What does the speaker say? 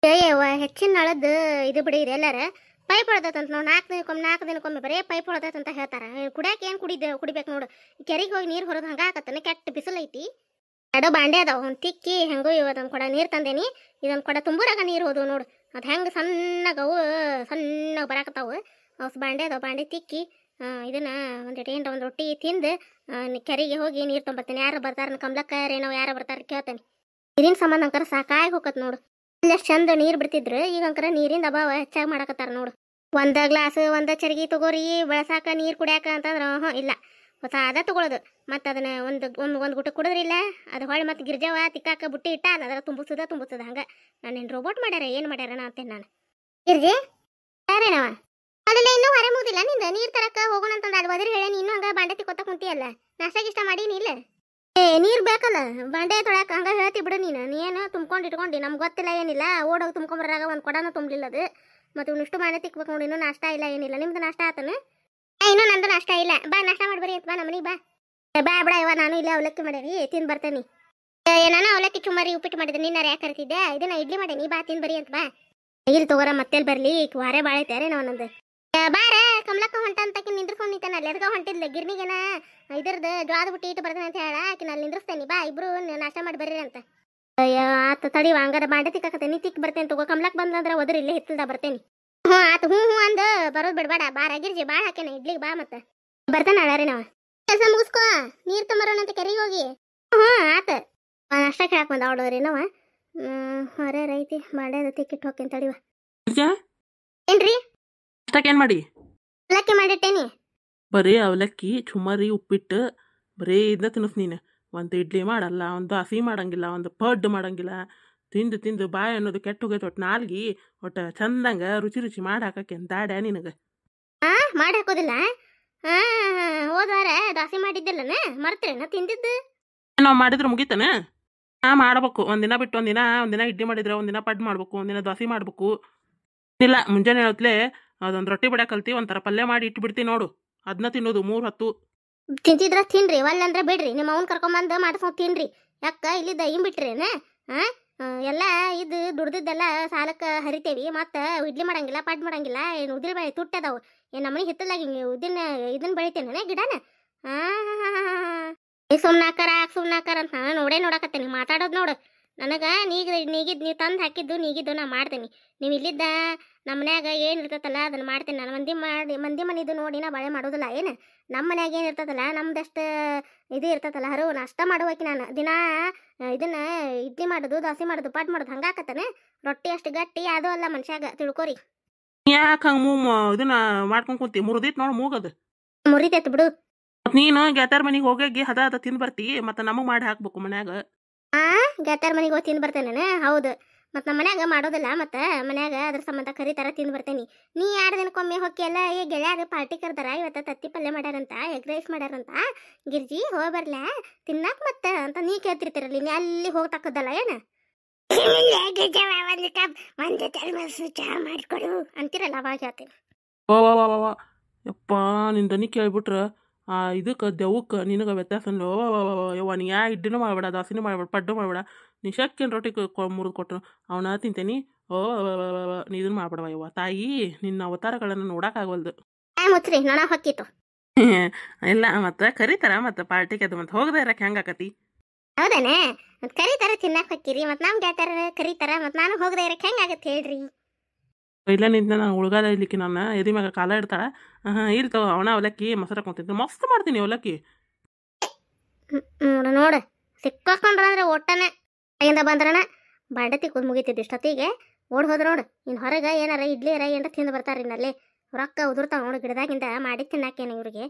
ಏಯವ್ವ ಹೆಚ್ಚಿನ ನಳದ್ದು ಇದು ಬಿಡಿರಿ ಎಲ್ಲಾರ ಪೈಪ್ ಹೊಳ್ದತ್ತಂತ ನೋಡಿ 4 ದಿನಕ್ಕೊಮ್ಮೆ ಬರೇ ಪೈಪ್ ಹೊಳ್ದತ್ತಂತ ಹೇಳ್ತಾರ. ಕುಡಿಯಾಕ ಏನು ಕುಡಿಬೇಕು ನೋಡು. ಕೆರೆಗೆ ಹೋಗಿ ನೀರು ಹೊರದು ಹಂಗಾಕತ್ತನ ಕೆಟ್ಟ ಬಿಸಿಲೈತಿ. ಎರಡು ಬಾಂಡೆ ಅದಾವ, ಒಂದು ತಿಕ್ಕಿ ಹೆಂಗೋ ಇವತ್ತೊಂದು ಕೊಡ ನೀರು ತಂದೇನಿ. ಇದೊಂದು ಕೊಡ ತುಂಬೂರಾಗ ನೀರು ಹೋದವು ನೋಡು. ಅದು ಹೆಂಗೆ ಸಣ್ಣಗವು ಸಣ್ಣಗೆ ಬರಾಕತ್ತಾವು. ಅವು ಬಾಂಡೆ ಅದಾವ, ಬಾಂಡೆ ತಿಕ್ಕಿ ಇದನ್ನ ಒಂದು ರೊಟ್ಟಿ ತಿಂದು ಕೆರೆಗೆ ಹೋಗಿ ನೀರು ತೊಂಬರ್ತೇನೆ. ಯಾರು ಬರ್ತಾರ ಕಮಲಕ್ಕರೇನೋ ಯಾರು ಬರ್ತಾರ ಕೇಳ್ತೇನೆ. ನೀರಿನ ಸಂಬಂಧ ಅಂಕರ ಸಾಕಾಗಿ ಹೋಗತ್ ನೋಡು. ಅಲ್ಲಷ್ಟು ಚಂದ ನೀರು ಬಿಡ್ತಿದ್ರು, ಈಗ ಅಂಕರ ನೀರಿಂದ ಅಭಾವ ಹೆಚ್ಚಾಗಿ ಮಾಡಕತ್ತಾರ ನೋಡು. ಒಂದು ಗ್ಲಾಸ್ ಒಂದು ಚರಗಿ ತಗೋರಿ ಬೆಳಸಾಕ ನೀರು ಕುಡಿಯಾಕ ಅಂತಂದ್ರೆ ಇಲ್ಲ, ಹೊಸ ಅದ ತಗೊಳ್ಳೋದು. ಮತ್ತು ಅದನ್ನ ಒಂದು ಗುಟ ಕುಡಿದ್ರಿಲ್ಲ ಅದು ಹೊಳ್ಳಿ ಮತ್ತು ಗಿರ್ಜವ ತಿಕ್ಕಾಕ ಬುಟ್ಟಿ ಇಟ್ಟ ಅದರ ತುಂಬಿಸದ ಹಂಗೆ. ನಾನೇನು ರೋಬೋಟ್ ಮಾಡ್ಯಾರ ಏನು ಮಾಡ್ಯಾರ ಅಂತೇನೆ ನಾನು. ಗಿರ್ಜಿ ಯಾರೇನವ ಅಲ್ಲೆಲ್ಲ ಇನ್ನೂ ಹೊರೆ ಮುಗಿದಿಲ್ಲ ನಿಂದ ನೀರು ತರಕ ಹೋಗೋಣ ಅಂತಂದು ಅಲ್ಲಿ ಒದರಿ ಹೇಳಿ ನೀನು ಹಂಗೆ ಬಾಂಡೆ ತಿಕ್ಕೋತ ಕುಂತಿಯಲ್ಲ. ನಾಷ್ಟ ಮಾಡೀನಿ ಇಲ್ಲ ನೀರು ಬೇಕಲ್ಲ ಬಾಂಡೆ ತೊಳಕ ಹಂಗೆ ಹೇಳ್ತಿ ಬಿಡು. ನೀನು ತುಂಬ್ಕೊಂಡು ಇಟ್ಕೊಂಡು ನಮ್ಗೆ ಗೊತ್ತಿಲ್ಲ ಏನಿಲ್ಲ. ಓಡೋಗಿ ತುಂಬ್ಕೊಂಬರಾಗ ಒಂದು ಕೊಡನೂ ತುಂಬಲಿಲ್ಲ ಅದು. ಮತ್ತು ಇಷ್ಟು ಬಾಂಡೆ ತಿಕ್ಬೇಕು ನೋಡಿ. ಇನ್ನೂ ನಾಷ್ಟ ಇಲ್ಲ ಏನಿಲ್ಲ. ನಿಮ್ದು ನಾಷ್ಟ ಆತನ? ಇನ್ನೂ ನಂದು ನಾಷ್ಟ ಇಲ್ಲ. ಬಾ ನಾಷ್ಟ ಮಾಡ್ಬರಿ ಅಂತ ಬಾ ನಮ್ಮನಿಗೆ ಬಾ. ಬಾ ಬಿಡ ಇವ ನಾನು ಇಲ್ಲೇ ಅವಲಕ್ಕಿ ಮಾಡೀನಿ ತಿಂದು ಬರ್ತೇನೆ. ನಾನು ಅವಲಕ್ಕಿ ಚುಮ್ಮರಿ ಉಪ್ಪಿಟ್ಟು ಮಾಡಿದ್ದೆ. ನಿನ್ನ ಯಾಕೆ ಕರಿತಿದ್ದೆ ಇದನ್ನ ಇಡ್ಲಿ ಮಾಡೀನಿ ಬಾ ತಿಂದು ಬರಿ ಅಂತ ಬಾ. ಇಲ್ಲಿ ತಗೋರ ಮತ್ತೇಲಿ ಬರಲಿ ವಾರೆ ಭಾಳ ಐತೆ ನಾವು ಒಂದೊಂದು. ಬಾರ ಕಮಲಕ್ಕ ಹೊಂಟ ಅಂತಕಿ ನಿಂದ್ರಕೊಂಡು ನಿಂತಾನೆ ಅಲ್ಲಿ ಎದ್ಗ ಹೊಂಟಿದ್ಲೆ ಗಿರ್ನಿಗೆನ ಇದ್ರದ್ದು ಜ್ವಾದ ಬುಟ್ಟಿ ಇಟ್ಟು ಬರ್ತೇನೆ ಅಂತ ಹೇಳ ಆಕಿನ ಅಲ್ಲಿ ನಿಂದ್ರಸ್ತೇನೆ. ಬಾ ಇಬ್ರು ನಾಷ್ಟ ಮಾಡಿ ಬರ್ರಿ ಅಂತ. ಆತ ತಡಿವ ಹಂಗಾರ ಬಾಂಡೆ ತಿಕ್ಕಾಕತ್ತೇನೆ ತಿಕ್ ಬರ್ತೇನೆ ತಗೋ. ಕಮಲಕ್ ಬಂದಂದ್ರೆ ಒದ್ರ ಇಲ್ಲೇ ಹಿತ್ತಲ್ದ ಬರ್ತೇನೆ. ಆತು ಹ್ಞೂ ಅಂದು ಬರೋದು ಬಿಡ್ಬೇಡ. ಬಾರ ಗಿರ್ಜಿ ಭಾಳ ಹಾಕೇನೆ ಇಡ್ಲಿಗೆ ಬಾ ಮತ್ತೆ ಬರ್ತೇನೆ ಅಳಾರಿ ನಾವು. ಕೆಲಸ ಮುಗಿಸ್ಕೋ ನೀರು ತೊಂಬರೋಣ ಅಂತ ಕೆರೆಗೆ ಹೋಗಿ. ಆತ ನಾಷ್ಟ ಕೇಳಕ್ ಬಂದ ಅವಳವ್ರಿ ನಾವ ಹೊರೆ ರೈತಿ ಬಾಂಡೆ ತಿಕ್ಕಿಟ್ಟು ಹೋಗ್ತೇನೆ ತಡಿವ. ಏನ್ರಿ ಏನ್ ಮಾಡಿ ಅವಲಕ್ಕಿ ಮಾಡಿಟ್ಟೇನಿ. ಬರೀ ಅವಲಕ್ಕಿ ಚುಮ್ಮರಿ ಉಪ್ಪಿಟ್ಟು ಬರೀ ಇದನ್ನ ತಿನ್ನಿಸ್ ನೀನು. ಒಂದು ಇಡ್ಲಿ ಮಾಡಲ್ಲ, ಒಂದು ಹಸಿ ಮಾಡಂಗಿಲ್ಲ, ಒಂದು ಪಡ್ಡು ಮಾಡಂಗಿಲ್ಲ. ತಿಂದು ಬಾಯಿ ಅನ್ನೋದು ಕೆಟ್ಟ ಹೋಗೈತೆ. ಒಟ್ಟು ನಾಲ್ಗಿ ಒಟ್ಟು ಚಂದಂಗ ರುಚಿ ಮಾಡಿ ಹಾಕಕ್ಕೆ ದಾಡ್ಯ ನಿನಗೆ. ಮಾಡಿ ಹಾಕೋದಿಲ್ಲ. ಹೋದ್ವಾರ ದೋಸೆ ಮಾಡಿದ್ದಿಲ್ಲನ ಮರ್ತೇನ ತಿಂದಿದ್ದು. ನಾವು ಮಾಡಿದ್ರೆ ಮುಗಿತಾನ. ಮಾಡ್ಬೇಕು ಒಂದಿನ ಬಿಟ್ಟು ಒಂದಿನ ಇಡ್ಲಿ ಮಾಡಿದ್ರೆ ಒಂದಿನ ಪಡ್ಡು ಮಾಡ್ಬೇಕು, ಒಂದಿನ ದೋಸೆ ಮಾಡ್ಬೇಕು. ಇಲ್ಲ ಮುಂಜಾನೆ ಹೊತ್ಲೆ ಅದೊಂದು ರೊಟ್ಟಿ ಬಿಡ ಕಲ್ತಿ ಒಂಥರ ಪಲ್ಯ ಮಾಡಿ ಇಟ್ಬಿಡ್ತೀನಿ ನೋಡು. ಅದನ್ನ ತಿನ್ನೋದು 3 ಹೊತ್ತು. ತಿಂತಿದ್ರ ತಿನ್ರಿ ಒಲ್ಲಂದ್ರೆ ಬಿಡ್ರಿ. ನಿಮ್ಮ ಅವ್ನ ಕರ್ಕೊಂಬಂದು ಮಾಡ್ಸ್ಕೊಂಡು ತಿನ್ರಿ. ಯಾಕ ಇಲ್ಲಿದ್ದ ಬಿಟ್ರೇನ ಎಲ್ಲ ಇದು ದುಡ್ದಿದ್ದೆಲ್ಲ ಸಾಲಕ್ಕೆ ಹರಿತೇವಿ. ಮತ್ತು ಇಡ್ಲಿ ಮಾಡಂಗಿಲ್ಲ ಪಡ್ ಮಾಡಂಗಿಲ್ಲ. ಏನು ಉದ್ದಿನ ಬೆಳೆ ತುಟ್ಟದಾವು. ಏನು ನಮ್ಮನೆ ಹಿತ್ತಲಾಗಿ ಇದನ್ನ ಬೆಳಿತೇನೆ ಗಿಡನ. ಸುಮ್ನಾಕರ ಅಂತ ನಾನು ನೋಡಕತ್ತೇನೆ ಮಾತಾಡೋದು ನೋಡು. ನನಗೆ ನೀವು ತಂದು ಹಾಕಿದ್ದು ನೀಗಿದ್ದು ನಾ ಮಾಡ್ತೇನೆ. ನೀವು ಇಲ್ಲಿದ್ದ ನಮ್ಮ ಮನ್ಯಾಗ ಏನು ಇರ್ತೈತಲ್ಲ ಅದನ್ನು ಮಾಡ್ತೇನೆ ನಾನು. ಮಂದಿ ಮನಿದು ನೋಡಿ ನಾ ಬಾಳೆ ಮಾಡೋದಿಲ್ಲ. ಏನು ನಮ್ಮ ಮನ್ಯಾಗ ಏನು ಇರ್ತದಲ್ಲ ನಮ್ದಷ್ಟು ಇದು ಇರ್ತೈತಲ್ಲ ಹರು ನಾಷ್ಟ ಮಾಡುವಾಕಿ ನಾನು. ದಿನ ಇದನ್ನ ಇಡ್ಲಿ ಮಾಡೋದು ದೋಸೆ ಮಾಡೋದು ಪಡ್ ಮಾಡೋದು ಹಂಗಾಕತ್ತಾನೆ. ರೊಟ್ಟಿ ಅಷ್ಟು ಗಟ್ಟಿ ಅದು ಅಲ್ಲ ಮನುಷ್ಯಾಗ ತಿಳ್ಕೊರಿ. ಯಾಕೆ ಹಂಗೆ ಇದನ್ನ ಮಾಡ್ಕೊಂಡು ಕುಂತಿ ಮುರಿದೈತ್ ನೋಡು ಮೂಗದು. ಮುರಿತೈತ್ ಬಿಡು. ನೀನು ಗೆಳತಾರ ಮನೆಗೆ ಹೋಗಿ ಹದ ತಿಂದು ಬರ್ತಿ. ಮತ್ತು ನಮಗೆ ಮಾಡಿ ಹಾಕ್ಬೇಕು ಮನ್ಯಾಗ. ಗೆಳತಾರ ಮನೆಗೆ ಹೋಗಿ ತಿಂದು ಬರ್ತೇನೆ. ಹೌದು ಮತ್ತು ನಮ್ಮ ಮನ್ಯಾಗ ಮಾಡೋದಿಲ್ಲ. ಮತ್ತು ಮನ್ಯಾಗ ಅದ್ರ ಸಂಬಂಧ ಕರಿತಾರ ತಿಂದು ಬರ್ತೇನೆ. ನೀ 2 ದಿನಕ್ಕೊಮ್ಮೆ ಹೋಗಿ ಎಲ್ಲ ಗೆಳೆಯಾರ ಪಾರ್ಟಿ ಕರ್ದಾರ. ಇವತ್ತು ತತ್ತಿ ಪಲ್ಯ ಮಾಡ್ಯಾರಂತ ಎಗ್ ರೈಸ್ ಮಾಡ್ಯಾರಂತ. ಗಿರ್ಜಿ ಹೋಗಿ ಬರ್ಲ ತಿನ್ನಾಕ ಮತ್ತೆ ಅಂತ ನೀ ಕೇಳ್ತಿರ್ತೀರಲ್ಲ. ನೀ ಅಲ್ಲಿ ಹೋಗಿ ತಕ್ಕದಲ್ಲ ಏನು ಚಹಾ ಮಾಡಿಕೊಡು ಅಂತಿರಲ್ಲ ಅವಾಗ ಹೇಳ್ತೀನಿ. ವಾ ಯಪ್ಪ ನಿನ್ನ ದನಿ ಕೇಳ್ಬಿಟ್ರೆ ಇದಕ್ಕೆ ದೆವ್ವಕ್ಕೆ ನಿನಗೆ ವ್ಯತ್ಯಾಸ ಯವ್ವ. ನೀ ಇಡ್ಡಿನೂ ಮಾಡಬೇಡ ದೋಸೆನೂ ಮಾಡಬೇಡ ಪಡ್ಡು ಮಾಡಬೇಡ. ನೀ ಶಕ್ಕಿನ ರೊಟ್ಟಿ ಮುರಿದು ಕೊಟ್ಟರು ಅವನ್ನ ತಿಂತೇನಿ. ನೀ ಇದನ್ನು ಮಾಡ್ಬೇಡವ ಯವ್ವ. ತಾಯಿ ನಿನ್ನ ಅವತಾರಗಳನ್ನು ನೋಡೋಕ್ಕಾಗವಲ್ದು. ಮುಚ್ಚ್ರಿ ನೋಡ ಹೊಕ್ಕಿತ್ತು. ಇಲ್ಲ ಮತ್ತು ಕರಿತಾರ ಮತ್ತು ಪಾರ್ಟಿಗೆ ಅದು ಮತ್ತು ಹೋಗದೆ ಇರಕ್ಕೆ ಹೆಂಗಾಕತಿ. ಹೌದಾನೆ ಮತ್ತು ಕರಿತಾರ ತಿನ್ನಕ್ಕೆ ಹೊಕ್ಕಿರಿ. ಮತ್ತು ನಮ್ಮ ಗೆಳತಾರ ಕರಿತಾರ ಮತ್ತು ನಾನು ಹೋಗದೆ ಇರಕ್ಕೆ ಹೆಂಗಾಗತ್ತೆ ಹೇಳ್ರಿ. ಇಲ್ಲ ನಿಂತ ನಾನು ಉಳ್ಗಾದ ಇರ್ಲಿಕ್ಕೆ ನಾನು ಎದಿ ಮ್ಯಾಗ ಕಾಲ ಇಡ್ತಾಳ. ಇಲ್ತವ ಅವನ ಅವಲಕ್ಕಿ ಮೊಸರು ಹಾಕೊಂತಿದ್ದೆ ಮಸ್ತ್ ಮಾಡ್ತೀನಿ ಅವಲಕ್ಕಿ. ನೋಡು ಸಿಕ್ಕಾಕೊಂಡ್ರಂದ್ರೆ ಒಟ್ಟನೆ ಕೈಯಿಂದ ಬಂದ್ರನ ಬಾಂಡೆ ತಿಕ್ಕೋದು ಮುಗಿತಿದ್ದು ಇಷ್ಟೊತ್ತಿಗೆ ಓಡ್ ಹೋದ್ರು ನೋಡು. ಇನ್ನು ಹೊರಗೆ ಏನಾರ ಇಡ್ಲಿ ಏನಾರ ತಿಂದು ಬರ್ತಾರೆ. ಇನ್ನಲ್ಲಿ ರೊಕ್ಕ ಉದುರ್ತಾವ ನೋಡು ಗಿಡದಾಗಿಂದ ಮಾಡಿ ತಿನ್ನಾಕೇನೆ ಇವ್ರಿಗೆ.